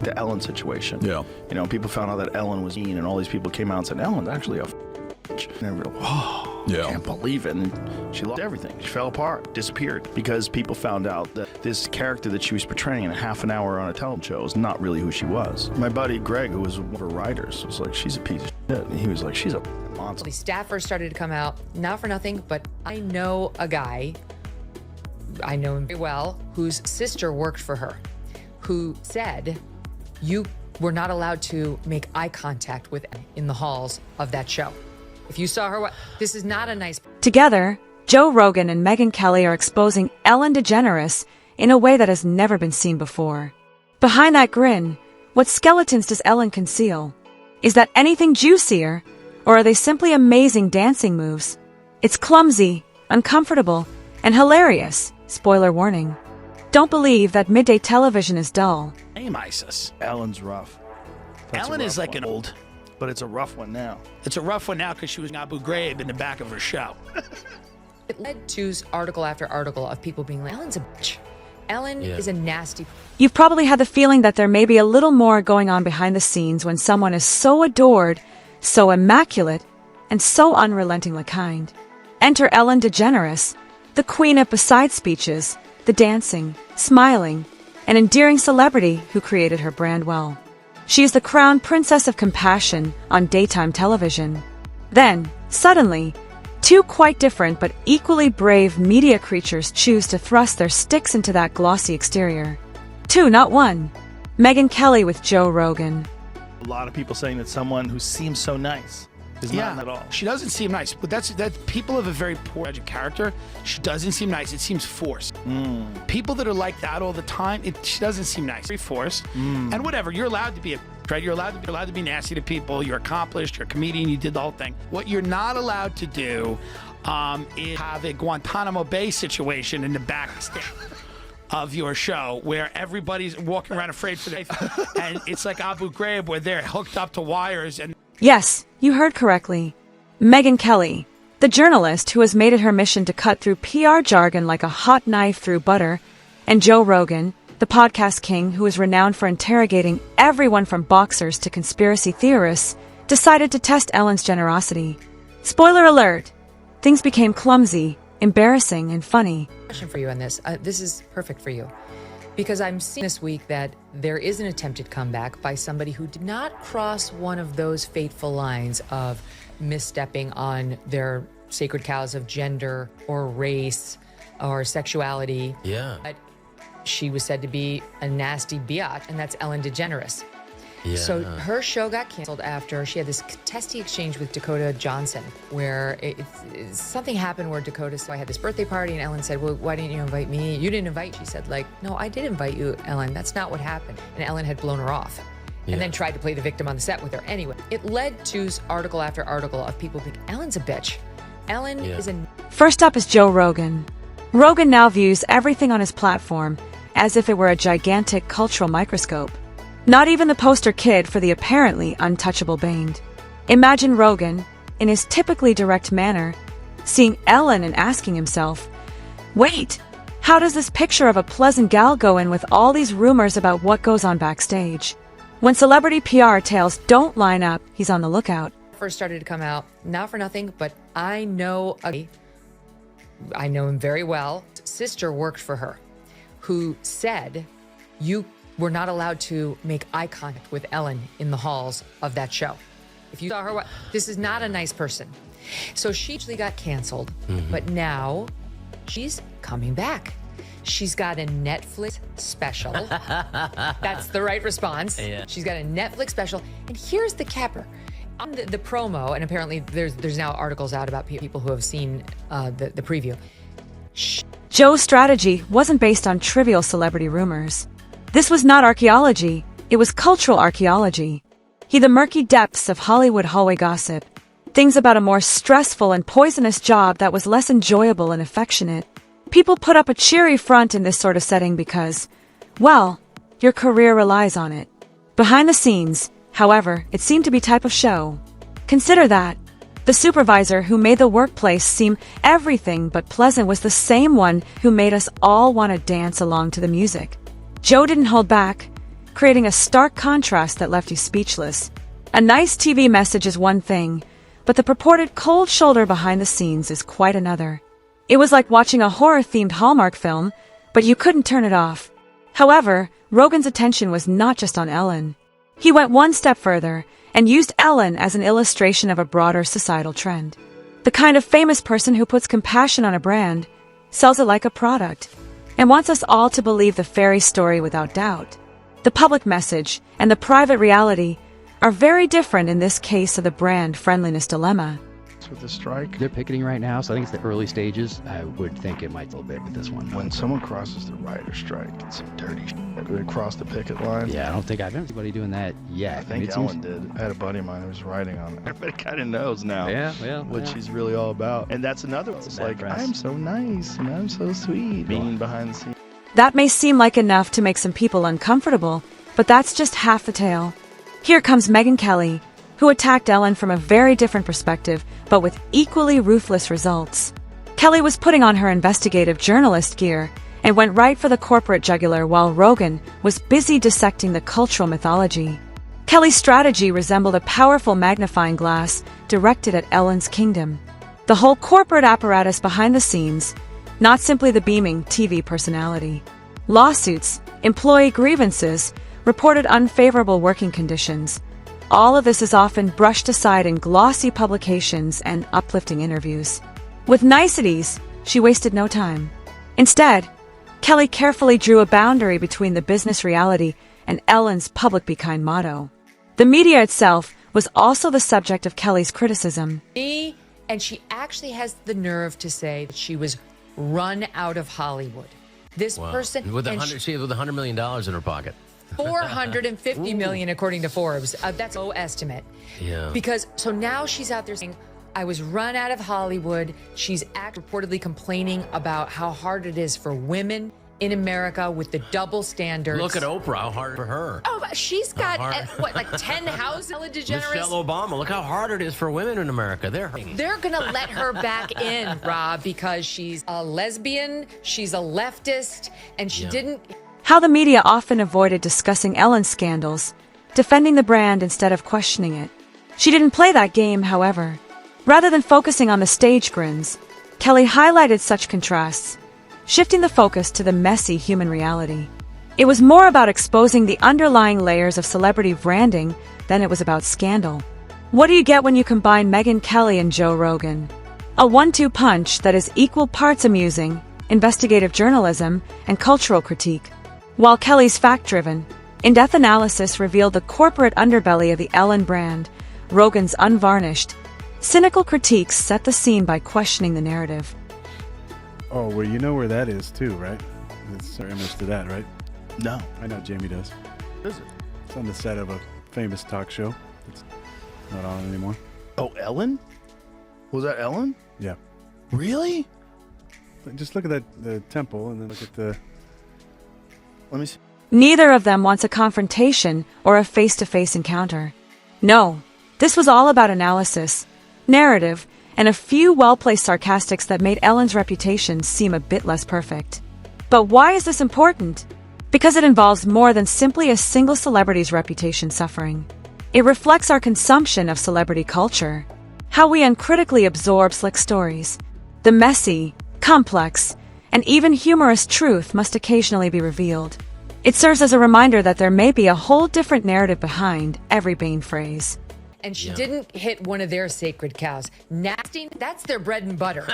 the Ellen situation. Yeah. You know, people found out that Ellen was mean, and all these people came out and said, Ellen's actually a bitch. And everybody, whoa, Yeah. can't believe it. And she lost everything. She fell apart, disappeared, because people found out that this character that she was portraying in a half an hour on a television show is not really who she was. My buddy Greg, who was one of her writers, was like, she's a piece of shit. And he was like, she's a monster. The staffers started to come out, not for nothing, but I know a guy, I know him very well, whose sister worked for her, who said, you were not allowed to make eye contact with in the halls of that show. If you saw her, this is not a nice... Together, Joe Rogan and Megyn Kelly are exposing Ellen DeGeneres in a way that has never been seen before. Behind that grin, what skeletons does Ellen conceal? Is that anything juicier, or are they simply amazing dancing moves? It's clumsy, uncomfortable, and hilarious. Spoiler warning. Don't believe that midday television is dull. Name ISIS. Ellen's rough. That's Ellen a is rough like one. an old. But it's a rough one now. It's a rough one now because she was in Abu Ghraib in the back of her show. It led to article after article of people being like, Ellen's a bitch. Ellen is a nasty... You've probably had the feeling that there may be a little more going on behind the scenes when someone is so adored, so immaculate, and so unrelentingly kind. Enter Ellen DeGeneres, the queen of beside speeches, the dancing, smiling, and endearing celebrity who created her brand well. She is the crown princess of compassion on daytime television. Then, suddenly, two quite different but equally brave media creatures choose to thrust their sticks into that glossy exterior. Two, not one. Megyn Kelly with Joe Rogan. A lot of people saying that someone who seems so nice is not at all. She doesn't seem nice, but that's people have a very poor judge of character. She doesn't seem nice. It seems forced. People that are like that all the time, she doesn't seem nice. Very forced. And whatever, you're allowed to be right. You're allowed to be nasty to people. You're accomplished. You're a comedian. You did the whole thing. What you're not allowed to do is have a Guantanamo Bay situation in the backstage of your show where everybody's walking around afraid for their life, and it's like Abu Ghraib where they're hooked up to wires and. Yes, you heard correctly. Megyn Kelly, the journalist who has made it her mission to cut through PR jargon like a hot knife through butter, and Joe Rogan, the podcast king who is renowned for interrogating everyone from boxers to conspiracy theorists, decided to test Ellen's generosity. Spoiler alert! Things became clumsy, embarrassing, and funny. Question for you on this. This is perfect for you. Because I'm seeing this week that there is an attempted comeback by somebody who did not cross one of those fateful lines of misstepping on their sacred cows of gender or race or sexuality. Yeah. But she was said to be a nasty biatch, and that's Ellen DeGeneres. Yeah. So her show got canceled after she had this testy exchange with Dakota Johnson, where something happened where Dakota, so I had this birthday party, and Ellen said, well, why didn't you invite me? You didn't invite. She said, like, no, I did invite you, Ellen. That's not what happened. And Ellen had blown her off and then tried to play the victim on the set with her. Anyway, it led to article after article of people being, Ellen's a bitch. Ellen is a... First up is Joe Rogan. Rogan now views everything on his platform as if it were a gigantic cultural microscope. Not even the poster kid for the apparently untouchable Bane. Imagine Rogan, in his typically direct manner, seeing Ellen and asking himself, wait, how does this picture of a pleasant gal go in with all these rumors about what goes on backstage? When celebrity PR tales don't line up, he's on the lookout. First started to come out, not for nothing, but I know him very well. Sister worked for her, who said, you were not allowed to make eye contact with Ellen in the halls of that show. If you saw her, this is not a nice person. So she actually got canceled, but now she's coming back. She's got a Netflix special. That's the right response. Yeah. She's got a Netflix special, and here's the capper. On the promo, and apparently there's now articles out about people who have seen the preview. Joe's strategy wasn't based on trivial celebrity rumors. This was not archaeology, it was cultural archaeology. The murky depths of Hollywood hallway gossip. Things about a more stressful and poisonous job that was less enjoyable and affectionate. People put up a cheery front in this sort of setting because, well, your career relies on it. Behind the scenes, however, it seemed to be type of show. Consider that. The supervisor who made the workplace seem everything but pleasant was the same one who made us all want to dance along to the music. Joe didn't hold back. creating a stark contrast that left you speechless. A nice TV message is one thing, but the purported cold shoulder behind the scenes is quite another. It was like watching a horror-themed Hallmark film, but you couldn't turn it off. However, Rogan's attention was not just on Ellen. He went one step further and used Ellen as an illustration of a broader societal trend. The kind of famous person who puts compassion on a brand, sells it like a product, and wants us all to believe the fairy story without doubt. The public message and the private reality are very different in this case of the brand friendliness dilemma. With the strike, They're picketing right now, so I think it's the early stages. I would think it might a little bit with this one. when someone crosses the rider strike, it's some dirty shit. They cross the picket line. Yeah, I don't think I've ever seen anybody doing that yet. I think Ellen did. I had a buddy of mine who was riding on it. Everybody kind of knows now what she's really all about. And that's another one. It's like, press. I'm so nice and I'm so sweet. Being behind the scenes. That may seem like enough to make some people uncomfortable, but that's just half the tale. Here comes Megyn Kelly, who attacked Ellen from a very different perspective, but with equally ruthless results. Kelly was putting on her investigative journalist gear and went right for the corporate jugular while Rogan was busy dissecting the cultural mythology. Kelly's strategy resembled a powerful magnifying glass directed at Ellen's kingdom. The whole corporate apparatus behind the scenes, not simply the beaming TV personality. Lawsuits, employee grievances, reported unfavorable working conditions. All of this is often brushed aside in glossy publications and uplifting interviews. With niceties, she wasted no time. Instead, Kelly carefully drew a boundary between the business reality and Ellen's public be kind motto. The media itself was also the subject of Kelly's criticism. And she actually has the nerve to say that she was run out of Hollywood. This person with and with $100 million in her pocket. 450 million according to Forbes. That's a low estimate. Yeah. Because so now she's out there saying, I was run out of Hollywood. She's reportedly complaining about how hard it is for women in America with the double standards. Look at Oprah, how hard for her. Oh, she's got like 10 houses. Ellen DeGeneres. Michelle Obama, look how hard it is for women in America. They're gonna let her back in, Rob, because she's a lesbian, she's a leftist, and she didn't. How the media often avoided discussing Ellen's scandals, defending the brand instead of questioning it. She didn't play that game, however. Rather than focusing on the stage grins, Kelly highlighted such contrasts, shifting the focus to the messy human reality. It was more about exposing the underlying layers of celebrity branding than it was about scandal. What do you get when you combine Megyn Kelly and Joe Rogan? A 1-2 punch that is equal parts amusing, investigative journalism, and cultural critique. While Kelly's fact-driven, in-depth analysis revealed the corporate underbelly of the Ellen brand, Rogan's unvarnished, cynical critiques set the scene by questioning the narrative. Oh, well, you know where that is too, right? It's very much to that, right? No. I know Jamie does. Is it? It's on the set of a famous talk show. It's not on anymore. Oh, Ellen? Was that Ellen? Yeah. Really? Just look at the temple and then look at the... Let me see. Neither of them wants a confrontation or a face-to-face encounter. No, this was all about analysis, narrative, and a few well-placed sarcastics that made Ellen's reputation seem a bit less perfect. But why is this important? Because it involves more than simply a single celebrity's reputation suffering. It reflects our consumption of celebrity culture, how we uncritically absorb slick stories. The messy, complex, and even humorous truth must occasionally be revealed. It serves as a reminder that there may be a whole different narrative behind every Bane phrase. And she didn't hit one of their sacred cows. Nasty, that's their bread and butter.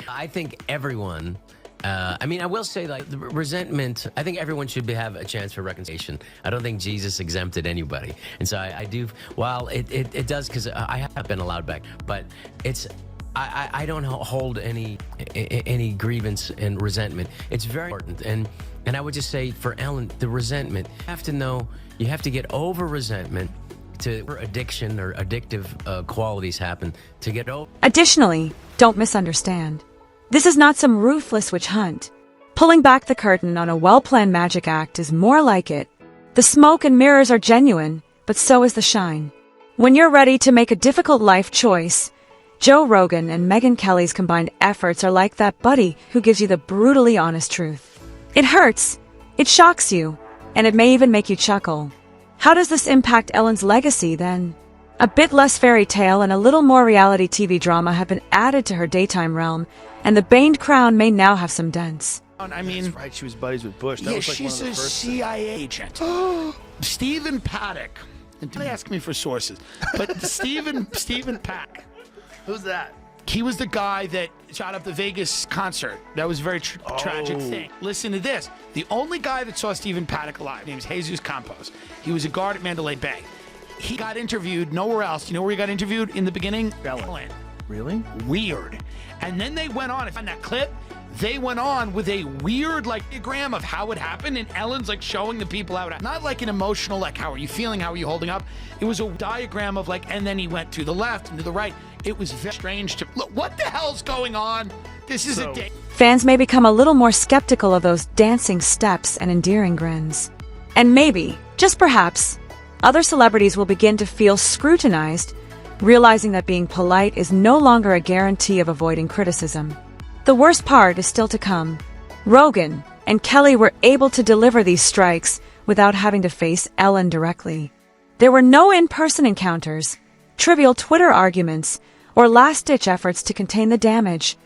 I think everyone, I will say, like, the resentment, I think everyone should have a chance for reconciliation. I don't think Jesus exempted anybody. And so I do, while it does, because I have been allowed back, but I don't hold any grievance and resentment. It's very important. And I would just say for Ellen, the resentment, you have to know, you have to get over resentment to addiction or addictive qualities happen to get over. Additionally, don't misunderstand. This is not some ruthless witch hunt. Pulling back the curtain on a well-planned magic act is more like it. The smoke and mirrors are genuine, but so is the shine. When you're ready to make a difficult life choice, Joe Rogan and Megyn Kelly's combined efforts are like that buddy who gives you the brutally honest truth. It hurts, it shocks you, and it may even make you chuckle. How does this impact Ellen's legacy, then? A bit less fairy tale and a little more reality TV drama have been added to her daytime realm, and the baned crown may now have some dents. I mean, That's right, she was buddies with Bush. That yeah, was like she's one of a the first CIA agent. Stephen Paddock. And don't ask me for sources, but Stephen Paddock. Who's that? He was the guy that shot up the Vegas concert. That was a very tragic thing. Listen to this. The only guy that saw Stephen Paddock alive, named Jesus Campos. He was a guard at Mandalay Bay. He got interviewed nowhere else. You know where he got interviewed? In the beginning? Ellen. Really? Weird. And then they went on, if on that clip, they went on with a weird diagram of how it happened, and Ellen's showing the people how it happened. Not like an emotional, how are you feeling, how are you holding up? It was a diagram of and then he went to the left and to the right. It was very strange to look. What the hell's going on? This is a day. Fans may become a little more skeptical of those dancing steps and endearing grins. And maybe, just perhaps, other celebrities will begin to feel scrutinized, realizing that being polite is no longer a guarantee of avoiding criticism. The worst part is still to come. Rogan and Kelly were able to deliver these strikes without having to face Ellen directly. There were no in-person encounters, trivial Twitter arguments, or last-ditch efforts to contain the damage.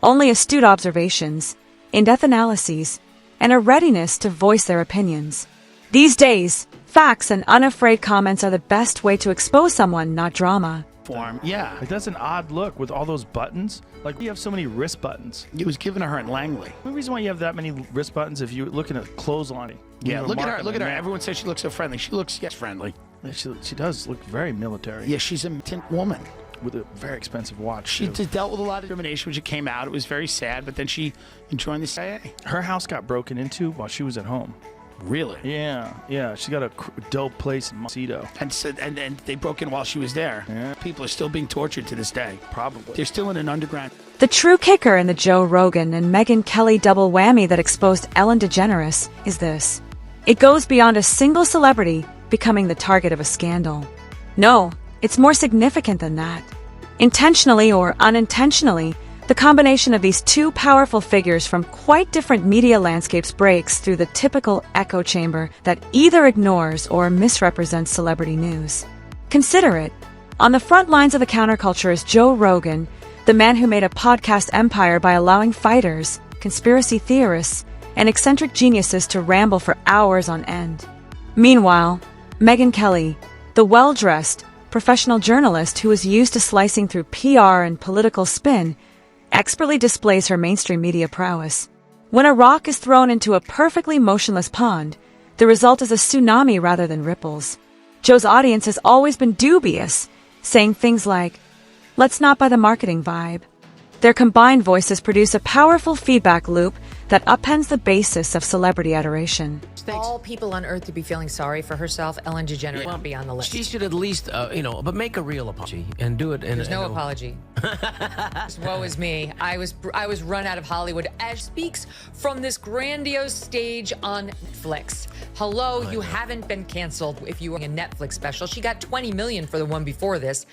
Only astute observations, in-depth analyses, and a readiness to voice their opinions. These days, facts and unafraid comments are the best way to expose someone, not drama. Form. Yeah. That's an odd look with all those buttons. You have so many wrist buttons. It was given to her in Langley. The reason why you have that many wrist buttons if you're looking at clotheslining. Yeah, look at her. Look at her. Everyone says she looks so friendly. She looks, yes, friendly. She does look very military. Yeah, she's a tint woman. With a very expensive watch. She too. dealt with a lot of discrimination when she came out. It was very sad, but then she joined the CIA. Her house got broken into while she was at home. Really? Yeah. She got a dope place in Montecito. And they broke in while she was there. Yeah. People are still being tortured to this day. Probably. They're still in an underground. The true kicker in the Joe Rogan and Megyn Kelly double whammy that exposed Ellen DeGeneres is this. It goes beyond a single celebrity becoming the target of a scandal. No, it's more significant than that. Intentionally or unintentionally, the combination of these two powerful figures from quite different media landscapes breaks through the typical echo chamber that either ignores or misrepresents celebrity news. Consider it. On the front lines of the counterculture is Joe Rogan, the man who made a podcast empire by allowing fighters, conspiracy theorists, and eccentric geniuses to ramble for hours on end. Meanwhile, Megyn Kelly, the well-dressed, professional journalist who is used to slicing through PR and political spin, expertly displays her mainstream media prowess. When a rock is thrown into a perfectly motionless pond, the result is a tsunami rather than ripples. Joe's audience has always been dubious, saying things like, "Let's not buy the marketing vibe." Their combined voices produce a powerful feedback loop that upends the basis of celebrity adoration. All people on earth to be feeling sorry for herself, Ellen DeGeneres won't be on the list. She should at least, but make a real apology and do it. There's no apology. Woe is me. I was run out of Hollywood. Ash speaks from this grandiose stage on Netflix. Hello, you haven't been canceled if you were in a Netflix special. She got $20 million for the one before this.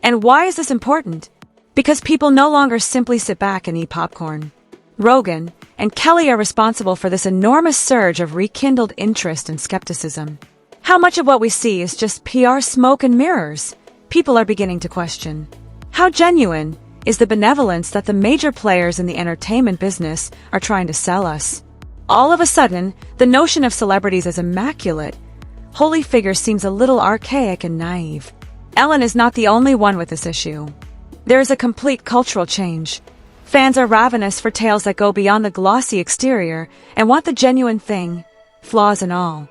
And why is this important? Because people no longer simply sit back and eat popcorn. Rogan and Kelly are responsible for this enormous surge of rekindled interest and skepticism. How much of what we see is just PR smoke and mirrors? People are beginning to question. How genuine is the benevolence that the major players in the entertainment business are trying to sell us? All of a sudden, the notion of celebrities as immaculate, holy figures seems a little archaic and naive. Ellen is not the only one with this issue. There is a complete cultural change. Fans are ravenous for tales that go beyond the glossy exterior and want the genuine thing, flaws and all.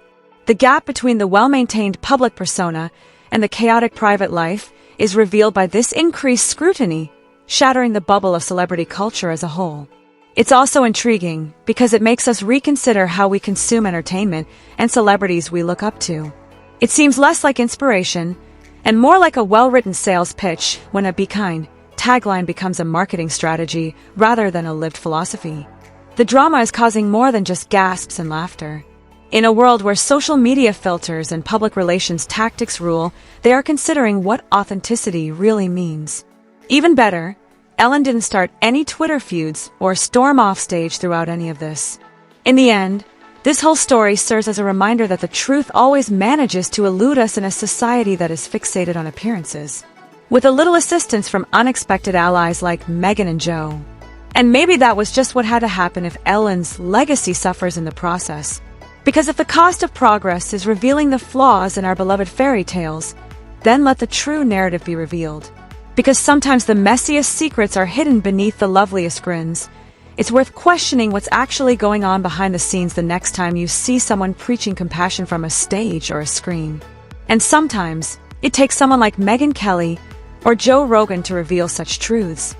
The gap between the well-maintained public persona and the chaotic private life is revealed by this increased scrutiny, shattering the bubble of celebrity culture as a whole. It's also intriguing because it makes us reconsider how we consume entertainment and celebrities we look up to. It seems less like inspiration and more like a well-written sales pitch when a "Be Kind" tagline becomes a marketing strategy rather than a lived philosophy. The drama is causing more than just gasps and laughter. In a world where social media filters and public relations tactics rule, they are considering what authenticity really means. Even better, Ellen didn't start any Twitter feuds or storm off stage throughout any of this. In the end, This whole story serves as a reminder that the truth always manages to elude us in a society that is fixated on appearances, with a little assistance from unexpected allies like Megyn and Joe. And maybe that was just what had to happen if Ellen's legacy suffers in the process. Because if the cost of progress is revealing the flaws in our beloved fairy tales, then let the true narrative be revealed. Because sometimes the messiest secrets are hidden beneath the loveliest grins. It's worth questioning what's actually going on behind the scenes the next time you see someone preaching compassion from a stage or a screen. And sometimes, it takes someone like Megyn Kelly or Joe Rogan to reveal such truths.